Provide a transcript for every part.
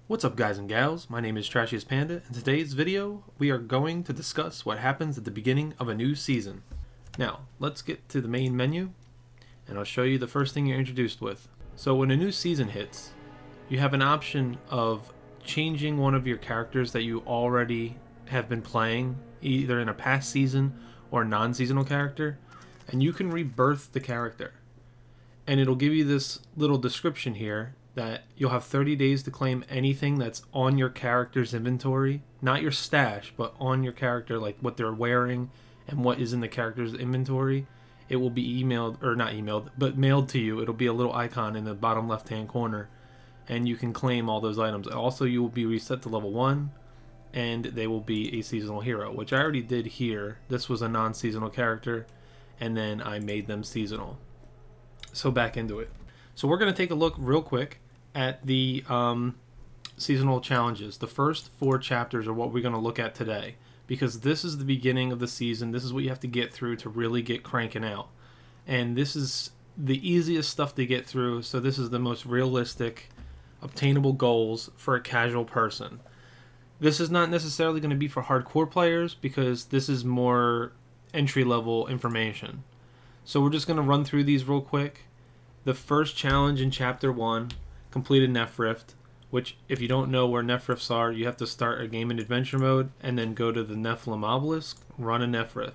What's up, guys and gals? My name is Trashiest Panda. In today's video, we are going to discuss what happens at the beginning of a new season. Now, let's get to the main menu, and I'll show you the first thing you're introduced with. So when a new season hits, you have an option of changing one of your characters that you already have been playing, either in a past season or a non-seasonal character, and you can rebirth the character. And it'll give you this little description here that you'll have 30 days to claim anything that's on your character's inventory, not your stash, but on your character, like what they're wearing and what is in the character's inventory. It will be emailed, or not emailed, but mailed to you. It'll be a little icon in the bottom left hand corner, and you can claim all those items. Also, you will be reset to level 1, and they will be a seasonal hero, which I already did here. This was a non-seasonal character, and then I made them seasonal. So back into it. So we're going to take a look real quick at the seasonal challenges. The first 4 chapters are what we're going to look at today, because this is the beginning of the season. This is what you have to get through to really get cranking out, and this is the easiest stuff to get through. So this is the most realistic, obtainable goals for a casual person. This is not necessarily going to be for hardcore players, because this is more entry-level information. So we're just going to run through these real quick. The first challenge in Chapter 1, complete a Neph Rift, which, if you don't know where Neph Rifts are, you have to start a game in adventure mode and then go to the Nephilim Obelisk, run a Neph Rift.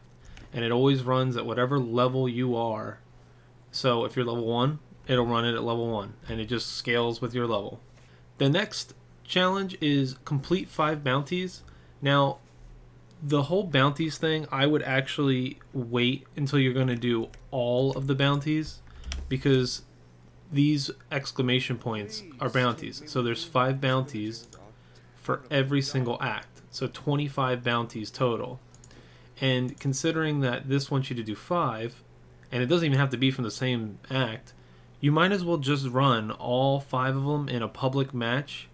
And it always runs at whatever level you are. So if you're level 1, it'll run it at level 1, and it just scales with your level. The next challenge is complete 5 bounties. Now, the whole bounties thing, I would actually wait until you're going to do all of the bounties, because these exclamation points are bounties. So there's 5 bounties for every single act. So 25 bounties total. And considering that this wants you to do 5, and it doesn't even have to be from the same act, you might as well just run all 5 of them in a public match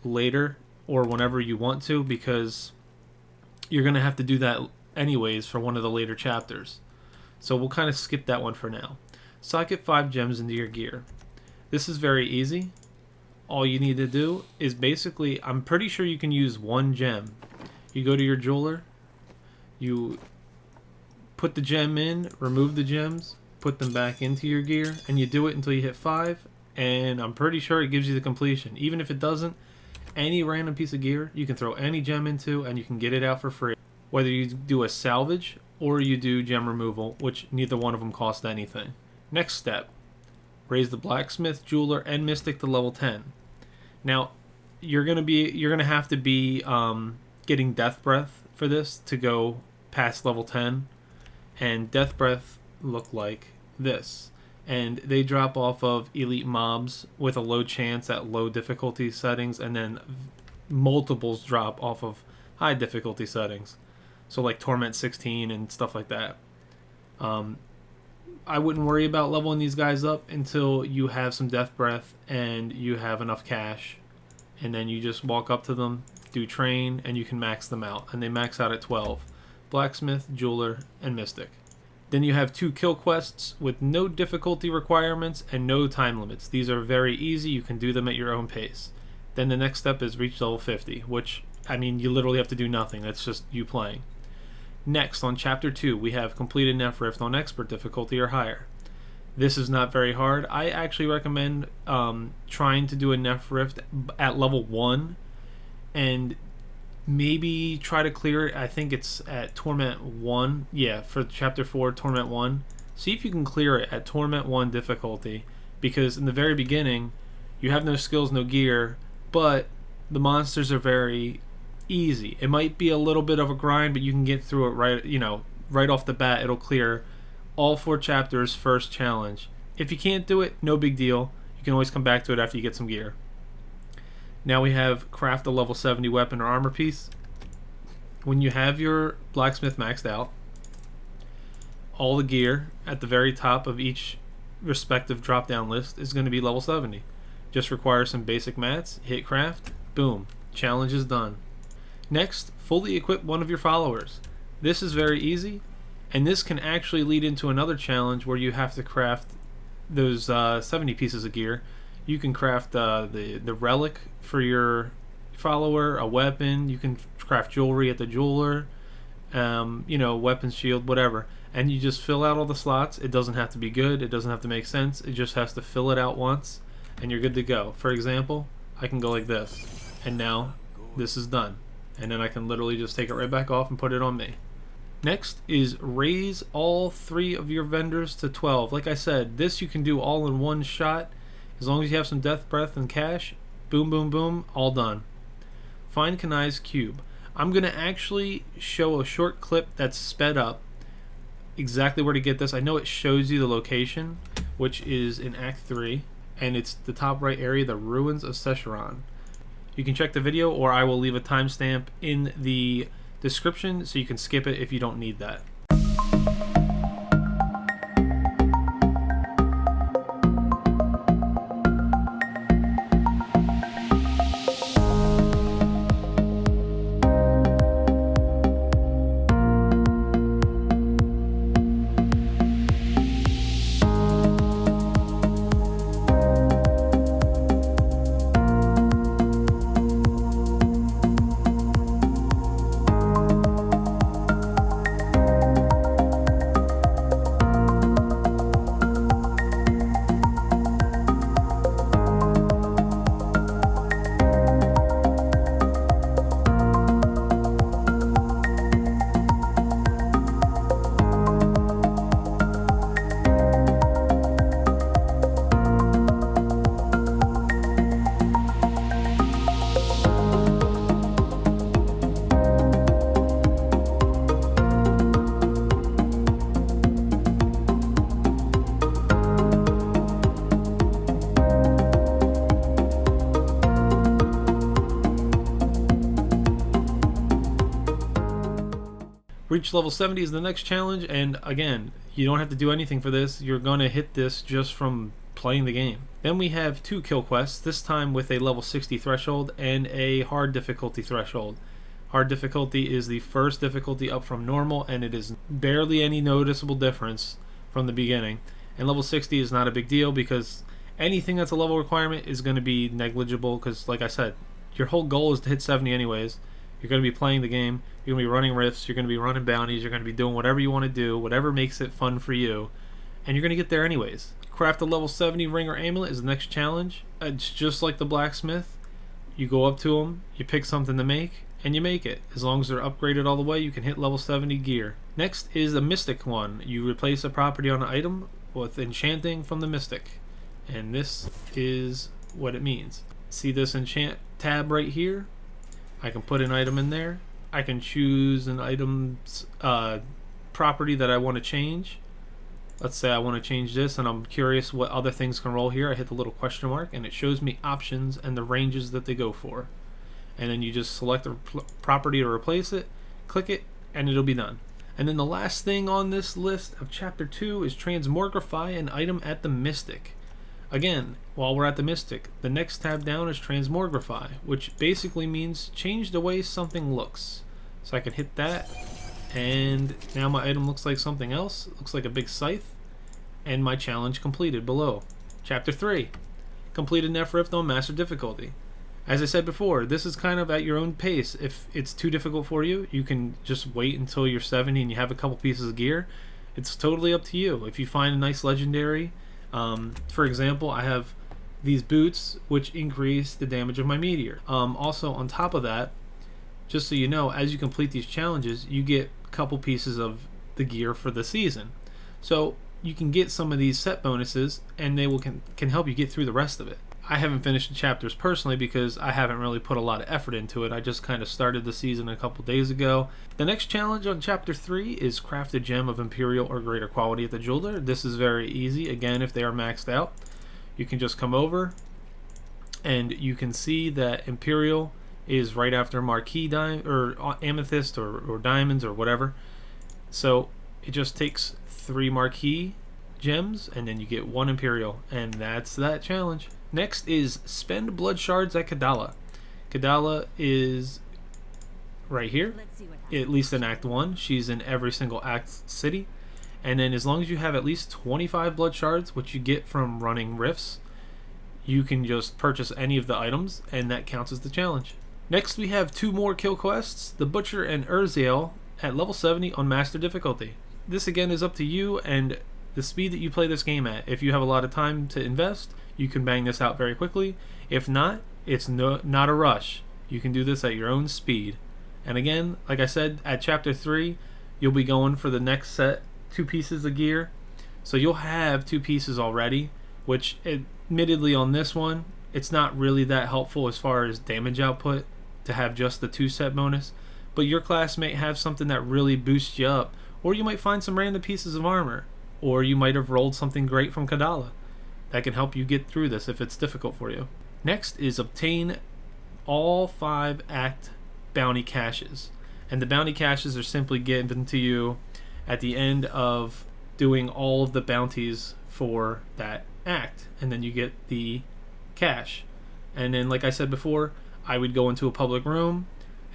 later or whenever you want to, because you're going to have to do that anyways for one of the later chapters. So we'll kind of skip that one for now. Socket 5 gems into your gear. This is very easy. All you need to do is basically, I'm pretty sure you can use 1 gem. You go to your jeweler, you put the gem in, remove the gems, put them back into your gear, and you do it until you hit 5, and I'm pretty sure it gives you the completion. Even if it doesn't, any random piece of gear you can throw any gem into and you can get it out for free. Whether you do a salvage or you do gem removal, which neither one of them cost anything. Next step, raise the blacksmith, jeweler, and mystic to level 10. Now, you're gonna have to be getting death breath for this to go past level 10, and death breath look like this, and they drop off of elite mobs with a low chance at low difficulty settings, and then multiples drop off of high difficulty settings, so like Torment 16 and stuff like that. I wouldn't worry about leveling these guys up until you have some death breath and you have enough cash, and then you just walk up to them, do train, and you can max them out, and they max out at 12. Blacksmith, jeweler, and mystic. Then you have 2 kill quests with no difficulty requirements and no time limits. These are very easy. You can do them at your own pace. Then the next step is reach level 50, which, I mean, you literally have to do nothing. That's just you playing. Next, on Chapter 2, we have completed Neph Rift on expert difficulty or higher. This is not very hard. I actually recommend trying to do a Neph Rift at level 1 and maybe try to clear it. I think it's at Torment 1. Yeah, for Chapter 4, Torment 1. See if you can clear it at Torment 1 difficulty, because in the very beginning, you have no skills, no gear, but the monsters are very easy. It might be a little bit of a grind, but you can get through it right off the bat. It'll clear all 4 chapters first challenge. If you can't do it, no big deal. You can always come back to it after you get some gear. Now we have craft a level 70 weapon or armor piece. When you have your blacksmith maxed out, all the gear at the very top of each respective drop down list is going to be level 70. Just require some basic mats, hit craft, boom, challenge is done. Next, fully equip one of your followers. This is very easy, and this can actually lead into another challenge where you have to craft those 70 pieces of gear. You can craft the relic for your follower, a weapon. You can craft jewelry at the jeweler, weapon, shield, whatever. And you just fill out all the slots. It doesn't have to be good. It doesn't have to make sense. It just has to fill it out once, and you're good to go. For example, I can go like this, and now this is done. And then I can literally just take it right back off and put it on me. Next is raise all 3 of your vendors to 12. Like I said, this you can do all in one shot. As long as you have some death breath and cash, boom, boom, boom, all done. Find Kanai's cube. I'm going to actually show a short clip that's sped up exactly where to get this. I know it shows you the location, which is in Act 3, and it's the top right area, the ruins of Sesor. You can check the video, or I will leave a timestamp in the description so you can skip it if you don't need that. Reach level 70 is the next challenge, and again, you don't have to do anything for this. You're going to hit this just from playing the game. Then we have 2 kill quests, this time with a level 60 threshold and a hard difficulty threshold. Hard difficulty is the first difficulty up from normal, and it is barely any noticeable difference from the beginning. And level 60 is not a big deal because anything that's a level requirement is going to be negligible because, like I said, your whole goal is to hit 70 anyways. You're going to be playing the game, you're going to be running rifts, you're going to be running bounties, you're going to be doing whatever you want to do, whatever makes it fun for you, and you're going to get there anyways. Craft a level 70 ring or amulet is the next challenge. It's just like the blacksmith. You go up to them, you pick something to make, and you make it. As long as they're upgraded all the way, you can hit level 70 gear. Next is the mystic one. You replace a property on an item with enchanting from the mystic, and this is what it means. See this enchant tab right here? I can put an item in there. I can choose an item's property that I want to change. Let's say I want to change this and I'm curious what other things can roll here. I hit the little question mark and it shows me options and the ranges that they go for. And then you just select a property to replace it, click it, and it'll be done. And then the last thing on this list of chapter 2 is transmogrify an item at the mystic. Again, while we're at the mystic, the next tab down is transmogrify, which basically means change the way something looks. So I can hit that, and now my item looks like something else. It looks like a big scythe, and my challenge completed below. Chapter 3, complete a Neph Rift on master difficulty. As I said before, this is kind of at your own pace. If it's too difficult for you, you can just wait until you're 70 and you have a couple pieces of gear. It's totally up to you. If you find a nice legendary, for example, I have these boots which increase the damage of my meteor. Also on top of that, just so you know, as you complete these challenges, you get a couple pieces of the gear for the season. So you can get some of these set bonuses and they can help you get through the rest of it. I haven't finished the chapters personally because I haven't really put a lot of effort into it. I just kind of started the season a couple days ago. The next challenge on chapter 3 is craft a gem of imperial or greater quality at the jeweler. This is very easy. Again, if they are maxed out, you can just come over and you can see that imperial is right after marquee or amethyst or diamonds or whatever. So it just takes 3 marquee gems and then you get 1 imperial, and that's that challenge. Next is spend blood shards at Kadala. Kadala is right here, at least in Act 1. She's in every single Act city. And then as long as you have at least 25 blood shards, which you get from running rifts, you can just purchase any of the items, and that counts as the challenge. Next we have 2 more kill quests, the Butcher and Urziel at level 70 on Master difficulty. This again is up to you and the speed that you play this game at. If you have a lot of time to invest, you can bang this out very quickly. If not, it's not a rush. You can do this at your own speed. And again, like I said, at chapter 3, you'll be going for the next set 2 pieces of gear. So you'll have 2 pieces already, which admittedly on this one, it's not really that helpful as far as damage output to have just the 2 set bonus. But your class may have something that really boosts you up, or you might find some random pieces of armor, or you might have rolled something great from Kadala that can help you get through this if it's difficult for you. Next is obtain all 5 act bounty caches, and the bounty caches are simply given to you at the end of doing all of the bounties for that act, and then you get the cache. And then, like I said before, I would go into a public room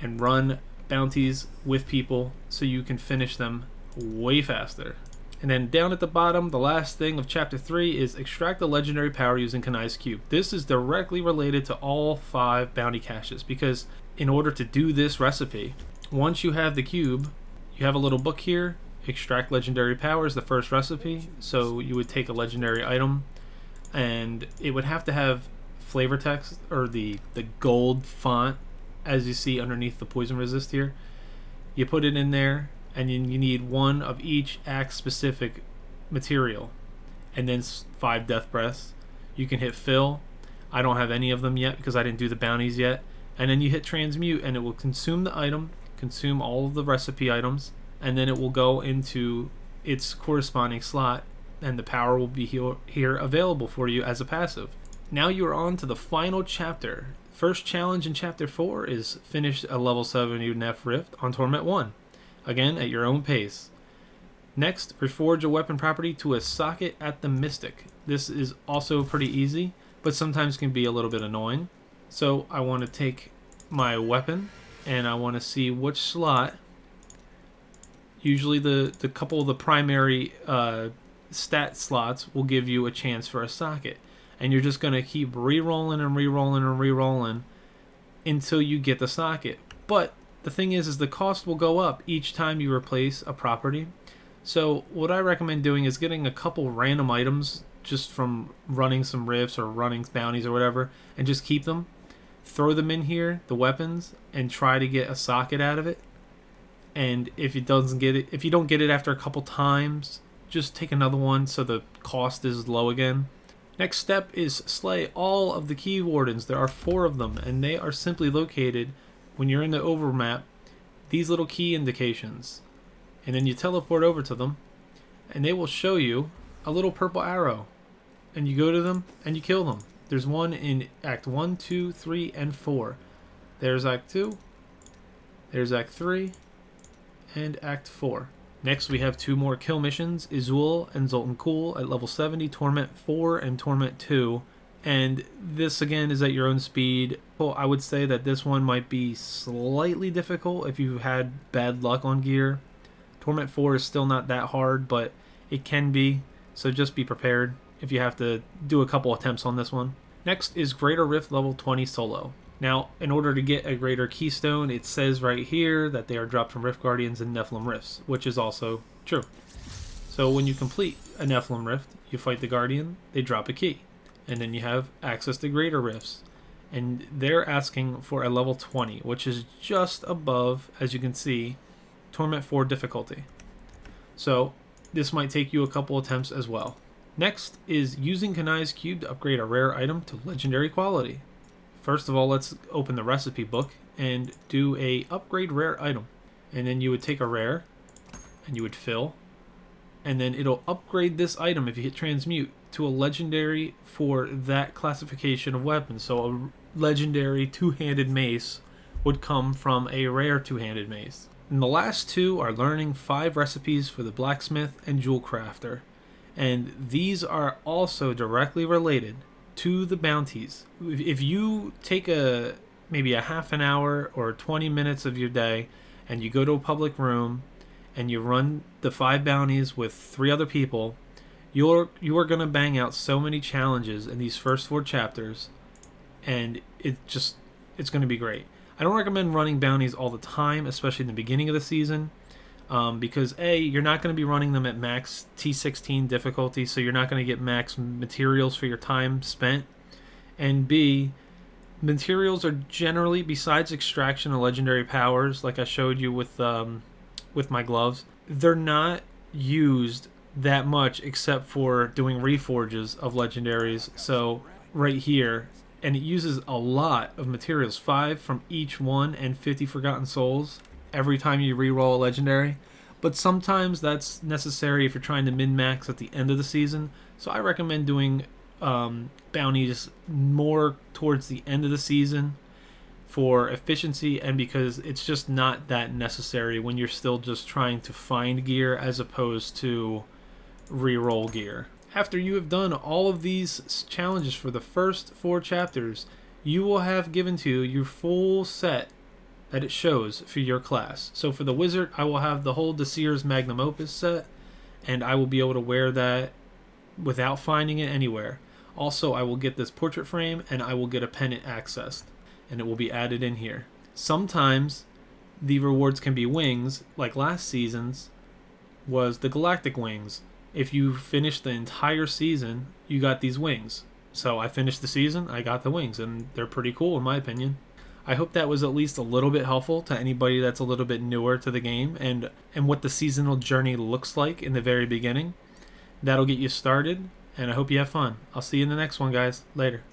and run bounties with people so you can finish them way faster. And then down at the bottom, the last thing of chapter 3 is extract the legendary power using Kanai's cube. This is directly related to all 5 bounty caches, because in order to do this recipe, once you have the cube, you have a little book here. Extract legendary power is the first recipe. So you would take a legendary item, and it would have to have flavor text, or the gold font as you see underneath the poison resist here. You put it in there, and you need 1 of each act specific material, and then 5 death breaths. You can hit fill. I don't have any of them yet because I didn't do the bounties yet. And then you hit transmute, and it will consume the item, consume all of the recipe items, and then it will go into its corresponding slot, and the power will be here available for you as a passive. Now you are on to the final chapter. First challenge in chapter 4 is finish a level 70 Nef Rift on Torment 1. Again, at your own pace. Next, reforge a weapon property to a socket at the Mystic. This is also pretty easy, but sometimes can be a little bit annoying. So I want to take my weapon, and I want to see which slot. Usually the couple of the primary stat slots will give you a chance for a socket. And you're just going to keep re-rolling and re-rolling and re-rolling until you get the socket. But the thing is the cost will go up each time you replace a property. So what I recommend doing is getting a couple random items just from running some rifts or running bounties or whatever, and just keep them. Throw them in here, the weapons, and try to get a socket out of it. And if you don't get it after a couple times, just take another one so the cost is low again. Next step is slay all of the key wardens. There are 4 of them, and they are simply located when you're in the overmap, these little key indications. And then you teleport over to them, and they will show you a little purple arrow. And you go to them, and you kill them. There's one in Act 1, 2, 3, and 4. There's Act 2, there's Act 3, and Act 4. Next we have 2 more kill missions, Izul and Zoltan Kul at level 70, Torment 4 and Torment 2. And this again is at your own speed. Well, I would say that this one might be slightly difficult if you've had bad luck on gear. Torment 4 is still not that hard, but it can be, so just be prepared if you have to do a couple attempts on this one. Next is Greater Rift level 20 solo. Now, in order to get a Greater Keystone, it says right here that they are dropped from Rift Guardians and Nephilim Rifts, which is also true. So when you complete a Nephilim Rift, you fight the Guardian, they drop a key, and then you have access to Greater Rifts. And they're asking for a level 20, which is just above, as you can see, Torment 4 difficulty. So this might take you a couple attempts as well. Next is using Kanai's cube to upgrade a rare item to legendary quality. First of all, let's open the recipe book and do a upgrade rare item. And then you would take a rare and you would fill, and then it'll upgrade this item if you hit transmute to a legendary for that classification of weapon. So a legendary 2-handed mace would come from a rare 2-handed mace. And the last 2 are learning 5 recipes for the blacksmith and jewel crafter. And these are also directly related to the bounties. If you take maybe a half an hour or 20 minutes of your day and you go to a public room and you run the 5 bounties with 3 other people, you are going to bang out so many challenges in these first 4 chapters, and it's going to be great. I don't recommend running bounties all the time, especially in the beginning of the season, because A, you're not going to be running them at max T16 difficulty, so you're not going to get max materials for your time spent, and B, materials are generally, besides extraction and legendary powers, like I showed you with my gloves, they're not used that much except for doing reforges of legendaries. So right here, and it uses a lot of materials, 5 from each one and 50 forgotten souls every time you re-roll a legendary. But sometimes that's necessary if you're trying to min-max at the end of the season. So I recommend doing bounties more towards the end of the season for efficiency, and because it's just not that necessary when you're still just trying to find gear as opposed to re-roll gear. After you have done all of these challenges for the first 4 chapters, you will have given to you your full set that it shows for your class. So for the wizard, I will have the whole Seer's Magnum Opus set, and I will be able to wear that without finding it anywhere. Also, I will get this portrait frame, and I will get a pennant accessed, and it will be added in here. Sometimes the rewards can be wings, like last season's was the Galactic Wings. If you finish the entire season, you got these wings. So I finished the season, I got the wings, and they're pretty cool in my opinion. I hope that was at least a little bit helpful to anybody that's a little bit newer to the game and what the seasonal journey looks like in the very beginning. That'll get you started, and I hope you have fun. I'll see you in the next one, guys. Later.